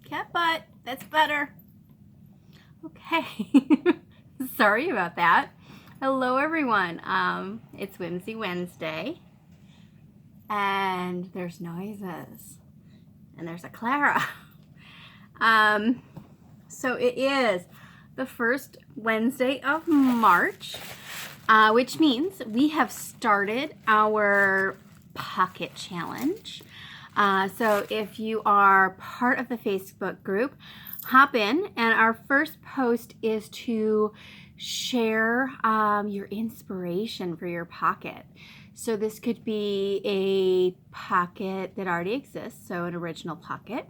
cat butt. That's better. Okay. Sorry about that. Hello, everyone. It's Whimsy Wednesday. And there's noises. And there's a Clara. So it is the first Wednesday of March, which means we have started our pocket challenge. So if you are part of the Facebook group, hop in, and our first post is to share your inspiration for your pocket. So this could be a pocket that already exists, so an original pocket.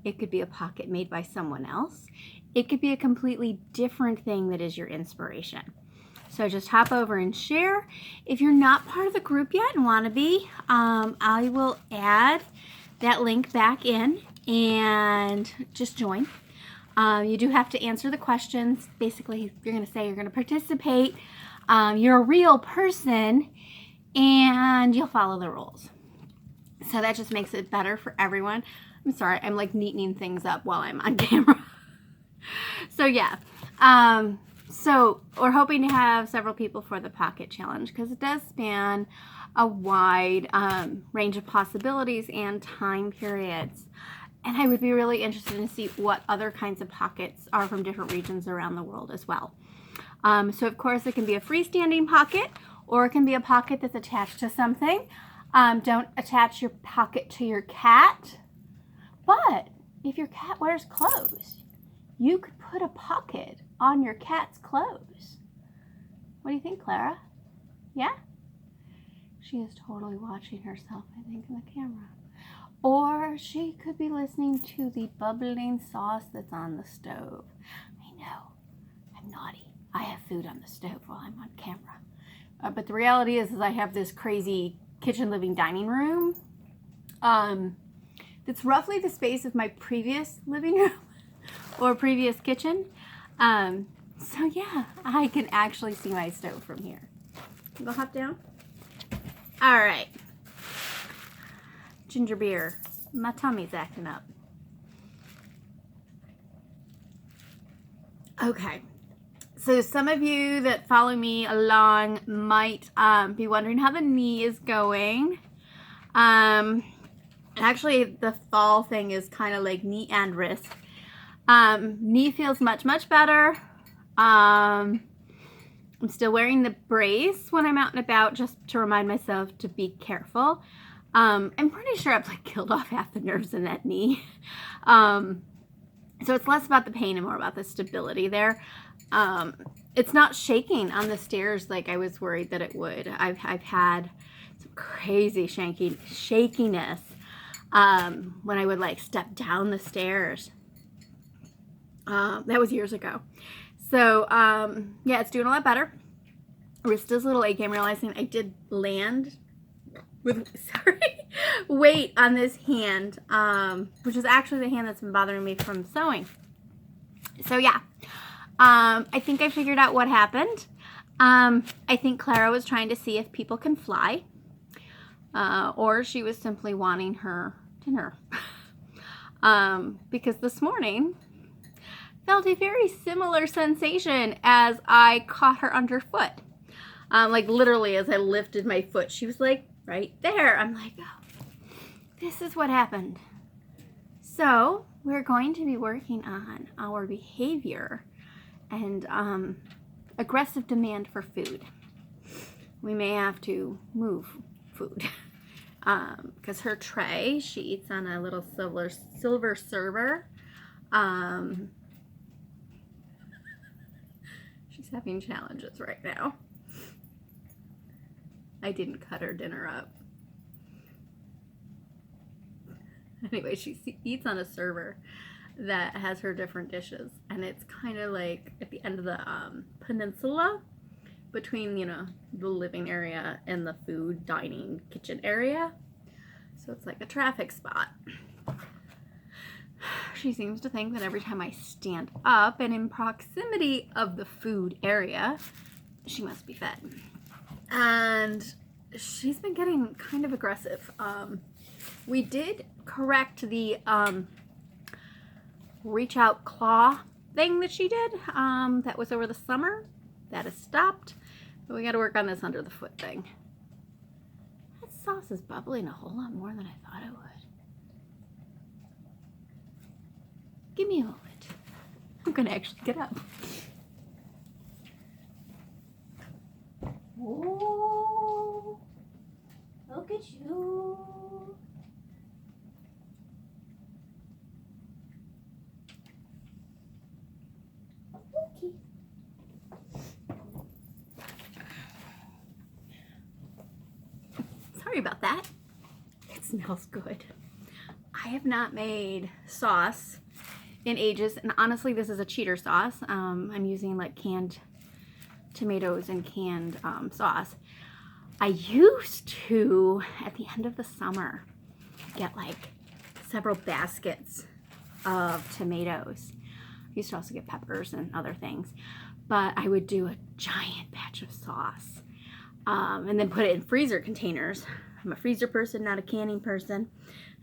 It could be a pocket made by someone else. It could be a completely different thing that is your inspiration. So just hop over and share. If you're not part of the group yet and want to be, I will add that link back in and just join. You do have to answer the questions. Basically, you're going to say you're going to participate. You're a real person and you'll follow the rules. So that just makes it better for everyone. I'm sorry, I'm like neatening things up while I'm on camera. So yeah, so we're hoping to have several people for the pocket challenge because it does span a wide range of possibilities and time periods. And I would be really interested to see what other kinds of pockets are from different regions around the world as well. So of course it can be a freestanding pocket, or it can be a pocket that's attached to something. Don't attach your pocket to your cat. But if your cat wears clothes, you could put a pocket on your cat's clothes. What do you think, Clara? Yeah? She is totally watching herself, I think, in the camera. Or she could be listening to the bubbling sauce that's on the stove. I know, I'm naughty. I have food on the stove while I'm on camera. But the reality is I have this crazy kitchen, living, dining room. It's roughly the space of my previous living room or previous kitchen. So yeah, I can actually see my stove from here. You go hop down? All right. Ginger beer. My tummy's acting up. Okay. So some of you that follow me along might be wondering how the knee is going. Actually, the fall thing is kind of like knee and wrist. Knee feels much, much better. I'm still wearing the brace when I'm out and about just to remind myself to be careful. I'm pretty sure I've like killed off half the nerves in that knee. So it's less about the pain and more about the stability there. It's not shaking on the stairs like I was worried that it would. I've had some crazy shakiness when I would like step down the stairs. That was years ago. So yeah, it's doing a lot better. Wrist is a little achy. I'm realizing I did land with weight on this hand, which is actually the hand that's been bothering me from sewing. So yeah, I think I figured out what happened. I think Clara was trying to see if people can fly, or she was simply wanting her dinner. Because this morning felt a very similar sensation as I caught her underfoot. Like literally as I lifted my foot, she was like right there. I'm like, oh, this is what happened. So we're going to be working on our behavior and aggressive demand for food. We may have to move food because her tray, she eats on a little silver server. She's having challenges right now. I didn't cut her dinner up. Anyway, she eats on a server that has her different dishes, and it's kind of like at the end of the peninsula between, you know, the living area and the food, dining, kitchen area. So it's like a traffic spot. She seems to think that every time I stand up and in proximity of the food area, she must be fed. And she's been getting kind of aggressive. We did correct the reach out claw thing that she did that was over the summer. That has stopped. But we got to work on this under the foot thing. That sauce is bubbling a whole lot more than I thought it would. Give me a moment. I'm going to actually get up. Oh, look at you. Okay. Sorry about that. It smells good. I have not made sauce in ages, and honestly this is a cheater sauce. I'm using like canned tomatoes and canned sauce. I used to, at the end of the summer, get like several baskets of tomatoes. I used to also get peppers and other things, but I would do a giant batch of sauce and then put it in freezer containers. I'm a freezer person, not a canning person.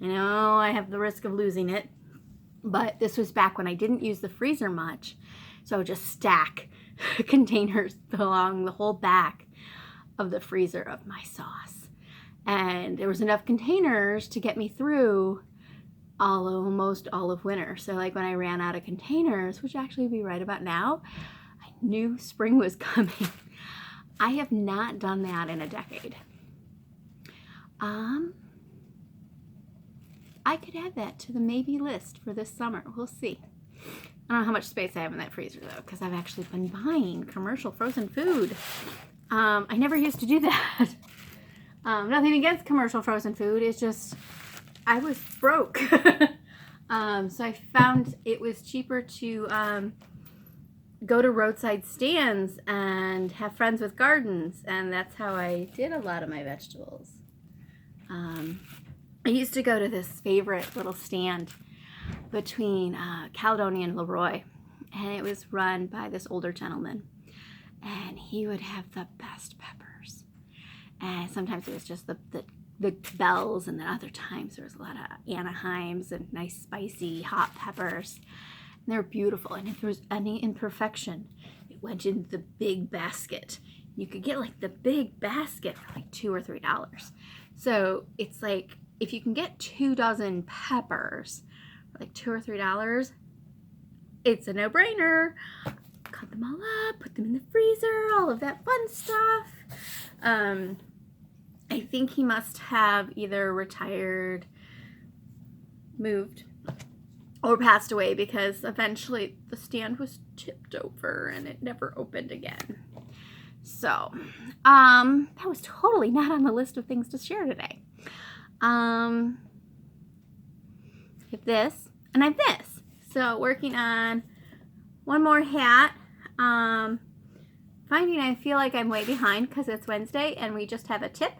I know I have the risk of losing it, but this was back when I didn't use the freezer much, so I would just stack containers along the whole back of the freezer of my sauce. And there was enough containers to get me through almost all of winter. So like when I ran out of containers, which actually would be right about now, I knew spring was coming. I have not done that in a decade. I could add that to the maybe list for this summer. We'll see. I don't know how much space I have in that freezer though, because I've actually been buying commercial frozen food. I never used to do that. Nothing against commercial frozen food. It's just I was broke. So I found it was cheaper to go to roadside stands and have friends with gardens, and that's how I did a lot of my vegetables. I used to go to this favorite little stand between Caledonia and Leroy, and it was run by this older gentleman, and he would have the best peppers. And sometimes it was just the bells, and then other times there was a lot of Anaheims and nice spicy hot peppers. And they were beautiful, and if there was any imperfection, it went into the big basket. You could get like the big basket for like $2 or $3. So it's like if you can get 2 dozen peppers for like $2 or $3, it's a no-brainer. Cut them all up, put them in the freezer, all of that fun stuff. I think he must have either retired, moved, or passed away, because eventually the stand was tipped over and it never opened again. So, that was totally not on the list of things to share today. I have this, and I have this. So, working on one more hat. Finding I feel like I'm way behind because it's Wednesday and we just have a tip.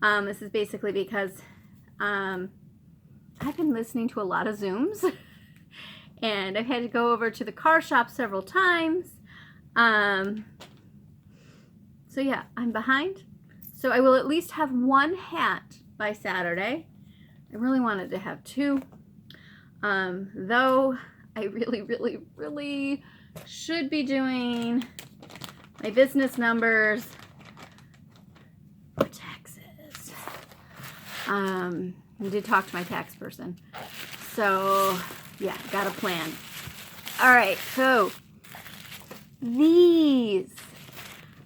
This is basically because I've been listening to a lot of Zooms and I've had to go over to the car shop several times. So yeah, I'm behind. So I will at least have one hat by Saturday. I really wanted to have two. Though I really should be doing my business numbers for taxes. I did talk to my tax person. So yeah, got a plan. All right, so these.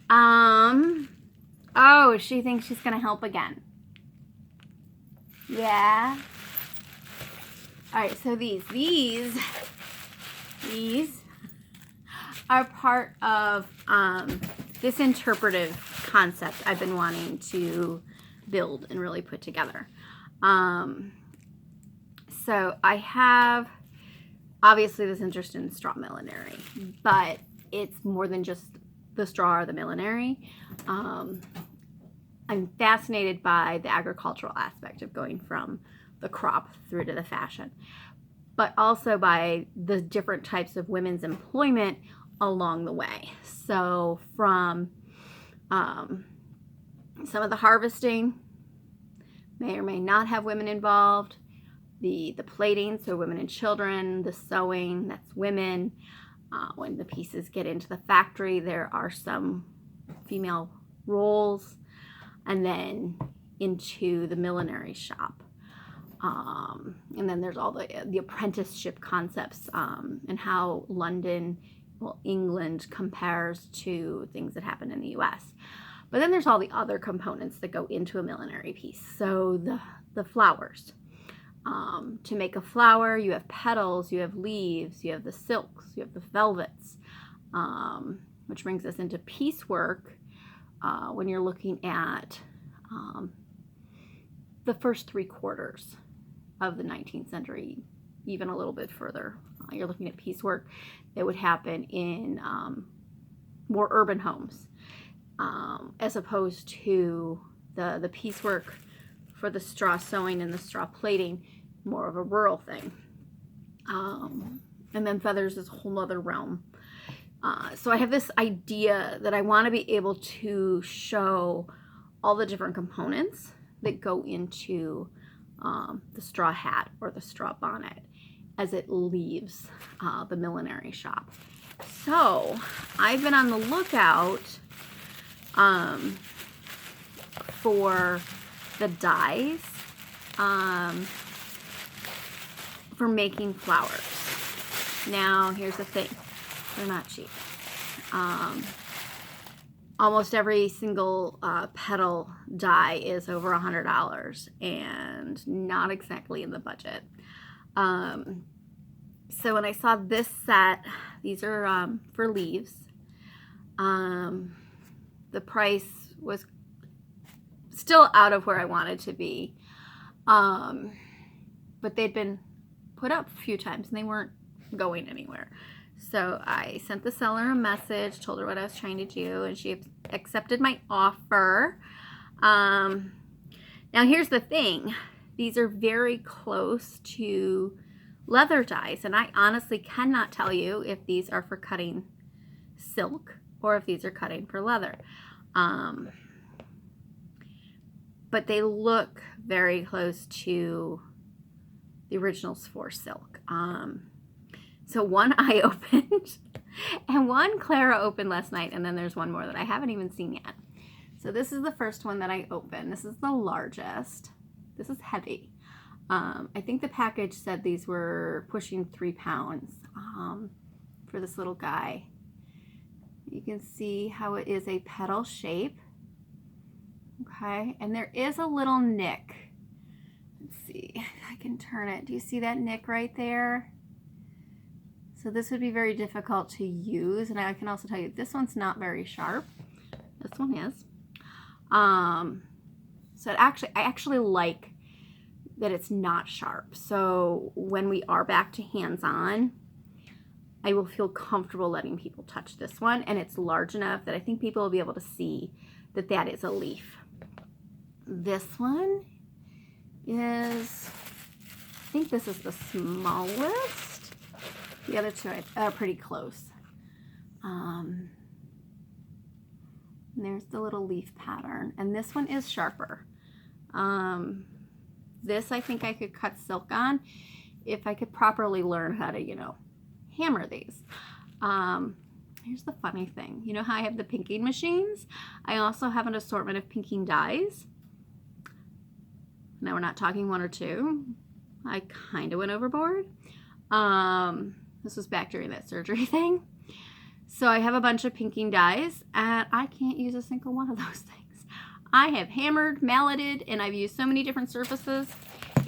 Oh, she thinks she's gonna help again. Yeah. All right, so these are part of this interpretive concept I've been wanting to build and really put together. So I have obviously this interest in straw millinery, but it's more than just the straw or the millinery. I'm fascinated by the agricultural aspect of going from the crop through to the fashion, but also by the different types of women's employment along the way. So from some of the harvesting may or may not have women involved. the plating, so women and children, the sewing, that's women. When the pieces get into the factory, there are some female roles, and then into the millinery shop. And then there's all the apprenticeship concepts, and how London, well, England compares to things that happen in the US. But then there's all the other components that go into a millinery piece. So the flowers. To make a flower, you have petals, you have leaves, you have the silks, you have the velvets, which brings us into piecework. When you're looking at the first 3/4 of the 19th century, even a little bit further, you're looking at piecework that would happen in more urban homes, as opposed to the piecework for the straw sewing and the straw plating, more of a rural thing. And then feathers is a whole other realm. So I have this idea that I want to be able to show all the different components that go into the straw hat or the straw bonnet as it leaves the millinery shop. So I've been on the lookout for the dyes for making flowers. Now here's the thing, they're not cheap. Almost every single petal dye is over $100 and not exactly in the budget. So when I saw this set, these are for leaves. The price was still out of where I wanted to be, but they'd been put up a few times and they weren't going anywhere. So I sent the seller a message, told her what I was trying to do, and she accepted my offer. Now here's the thing, these are very close to leather dyes, and I honestly cannot tell you if these are for cutting silk or if these are cutting for leather. But they look very close to the originals for silk. So one I opened and one Clara opened last night, and then there's one more that I haven't even seen yet. So this is the first one that I opened. This is the largest. This is heavy. I think the package said these were pushing 3 pounds for this little guy. You can see how it is a petal shape. Okay, and there is a little nick. Let's see if I can turn it. Do you see that nick right there? So this would be very difficult to use, and I can also tell you this one's not very sharp. This one is. So I actually like that it's not sharp. So when we are back to hands-on, I will feel comfortable letting people touch this one, and it's large enough that I think people will be able to see that that is a leaf. This one is, I think this is the smallest. The other two are pretty close. And there's the little leaf pattern, and this one is sharper. This I think I could cut silk on if I could properly learn how to, hammer these. Here's the funny thing. You know how I have the pinking machines? I also have an assortment of pinking dyes. Now we're not talking 1 or 2. I kind of went overboard. This was back during that surgery thing. So I have a bunch of pinking dyes, and I can't use a single one of those things. I have hammered, malleted, and I've used so many different surfaces.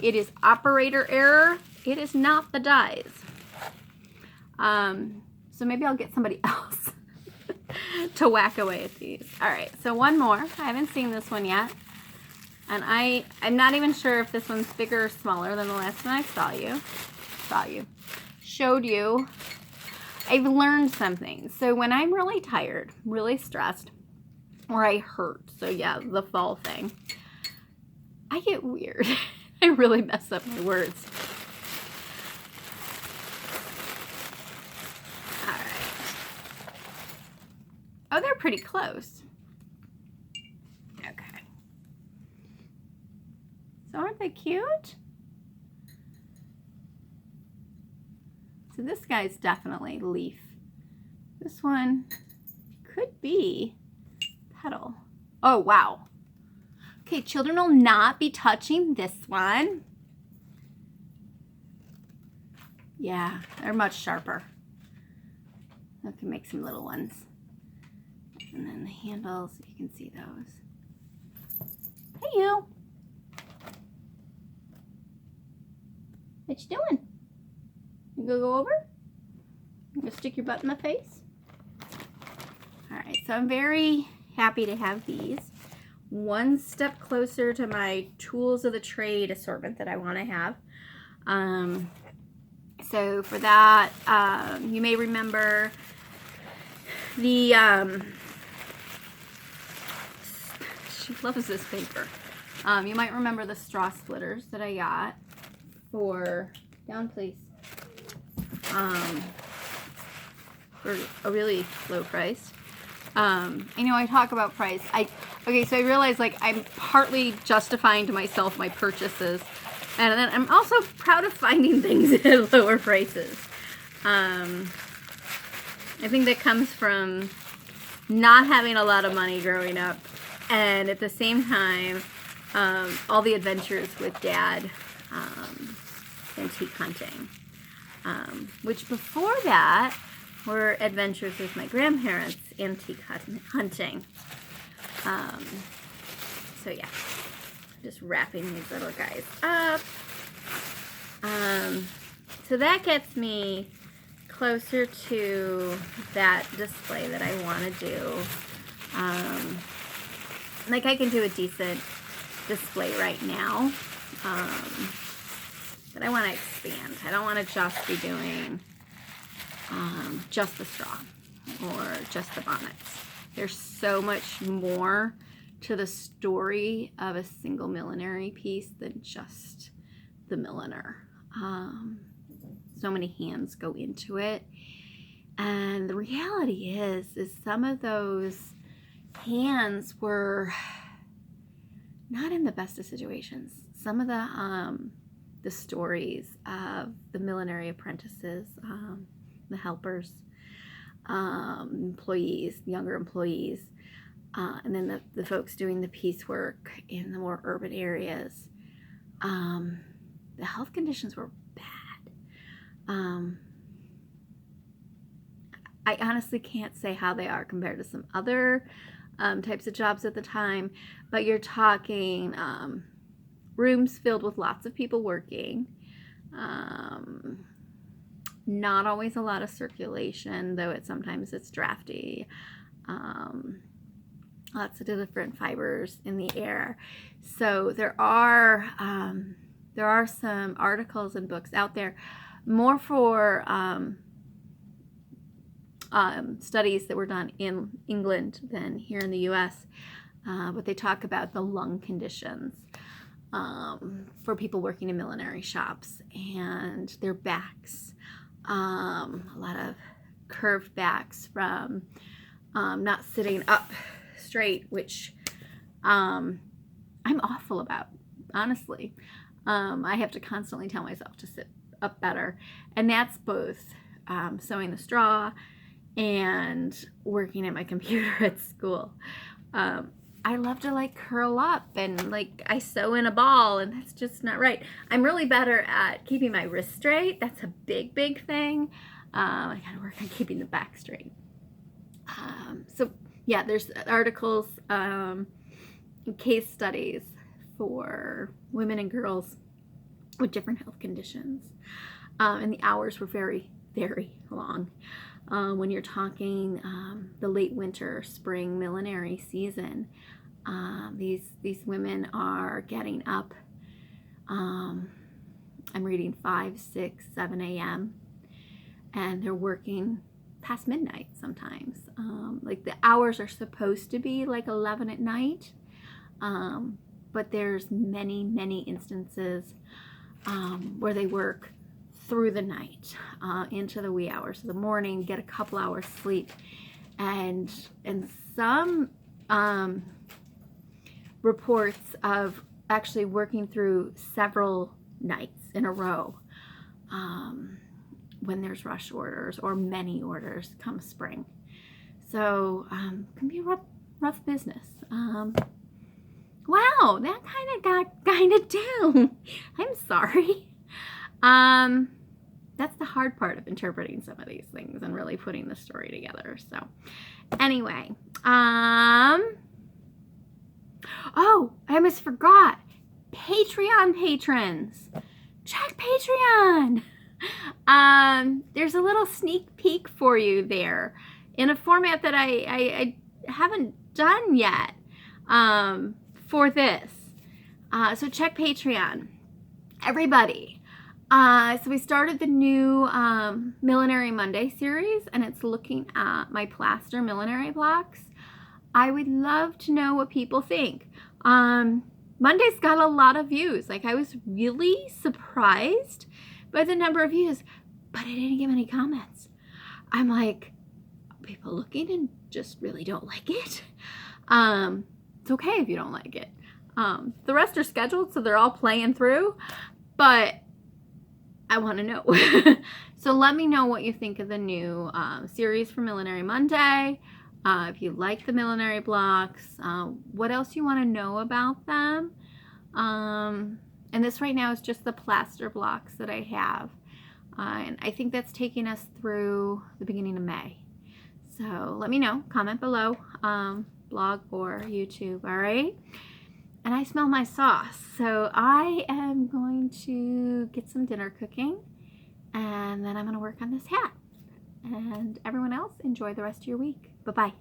It is operator error. It is not the dyes. So maybe I'll get somebody else to whack away at these. All right, so one more. I haven't seen this one yet. And I'm not even sure if this one's bigger or smaller than the last one I showed you. I've learned something. So when I'm really tired, really stressed, or I hurt, so yeah, the fall thing, I get weird. I really mess up my words. All right. Oh, they're pretty close. Okay. So aren't they cute? So this guy's definitely leaf. This one could be petal. Oh, wow. Okay, children will not be touching this one. Yeah, they're much sharper. I can make some little ones. And then the handles, you can see those. Hey, you. What you doing? You gonna go over? You gonna stick your butt in my face? All right, so I'm very happy to have these. One step closer to my tools of the trade assortment that I want to have. So for that, you may remember the, she loves this paper. You might remember the straw splitters that I got for, down please, for a really low price. I know I talk about price. Okay, so I realized like I'm partly justifying to myself my purchases, and then I'm also proud of finding things at lower prices. I think that comes from not having a lot of money growing up, and at the same time, all the adventures with Dad, antique hunting, which before that were adventures with my grandparents, antique hunting. So yeah, just wrapping these little guys up. So that gets me closer to that display that I want to do. Like I can do a decent display right now, but I want to expand. I don't want to just be doing just the straw or just the bonnets. There's so much more to the story of a single millinery piece than just the milliner. So many hands go into it, and the reality is some of those hands were not in the best of situations. Some of the stories of the millinery apprentices, the helpers, employees, younger employees, and then the folks doing the piecework in the more urban areas, the health conditions were bad. I honestly can't say how they are compared to some other types of jobs at the time, but you're talking rooms filled with lots of people working, not always a lot of circulation, though sometimes it's drafty, lots of different fibers in the air. So there are some articles and books out there more for studies that were done in England than here in the US, but they talk about the lung conditions for people working in millinery shops and their backs, a lot of curved backs from not sitting up straight, which I'm awful about, honestly. I have to constantly tell myself to sit up better, and that's both sewing the straw and working at my computer at school. I love to like curl up and like I sew in a ball, and that's just not right. I'm really better at keeping my wrist straight. That's a big thing. I gotta work on keeping the back straight. So yeah, there's articles, case studies for women and girls with different health conditions, and the hours were very long. When you're talking the late winter, spring millinery season, these women are getting up. I'm reading 5, 6, 7 a.m. and they're working past midnight sometimes. Like the hours are supposed to be like 11 at night, but there's many instances where they work through the night, into the wee hours of the morning, get a couple hours sleep, and some reports of actually working through several nights in a row, when there's rush orders or many orders come spring. So it can be a rough business. Wow, that kind of got kind of down. I'm sorry. That's the hard part of interpreting some of these things and really putting the story together. So anyway, oh, I almost forgot. Patreon patrons, check Patreon. There's a little sneak peek for you there in a format that I haven't done yet for this. So check Patreon, everybody. So we started the new Millinery Monday series, and it's looking at my plaster millinery blocks. I would love to know what people think. Monday's got a lot of views. Like, I was really surprised by the number of views, but I didn't get many comments. I'm like, people looking and just really don't like it. It's okay if you don't like it. The rest are scheduled, so they're all playing through, but I want to know. So let me know what you think of the new series for Millinery Monday. If you like the millinery blocks, what else you want to know about them. And this right now is just the plaster blocks that I have. And I think that's taking us through the beginning of May. So let me know. Comment below, blog or YouTube, all right? And I smell my sauce, so I am going to get some dinner cooking, and then I'm going to work on this hat. And everyone else, enjoy the rest of your week. Bye-bye.